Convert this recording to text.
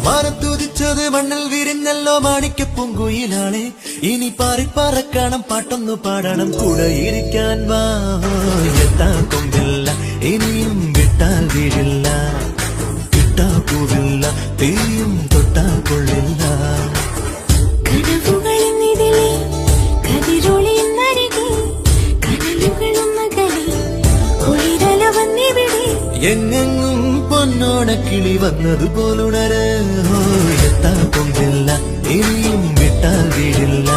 മാനത്തുതിച്ചത് മണ്ണിൽ വിരിഞ്ഞല്ലോ മാണിക്യപ്പൂങ്കുയിലാളെ ഇനി പാറിപ്പറക്കണം പാട്ടൊന്നു പാടണം കൂടെ ഇരിക്കാൻ വാ എത്താ കൊമ്പില്ല ഇനിയും വിട്ടാൽ വീഴില്ല കിട്ടാ പൂവില്ല തീയും തൊട്ടാ കൊള്ളില്ല എങ്ങെങ്ങും പൊന്നോണക്കിളി വന്നതുപോലുണര് എത്താ കൊമ്പില്ല ഇനിയും വിട്ടാൽ വീഴില്ല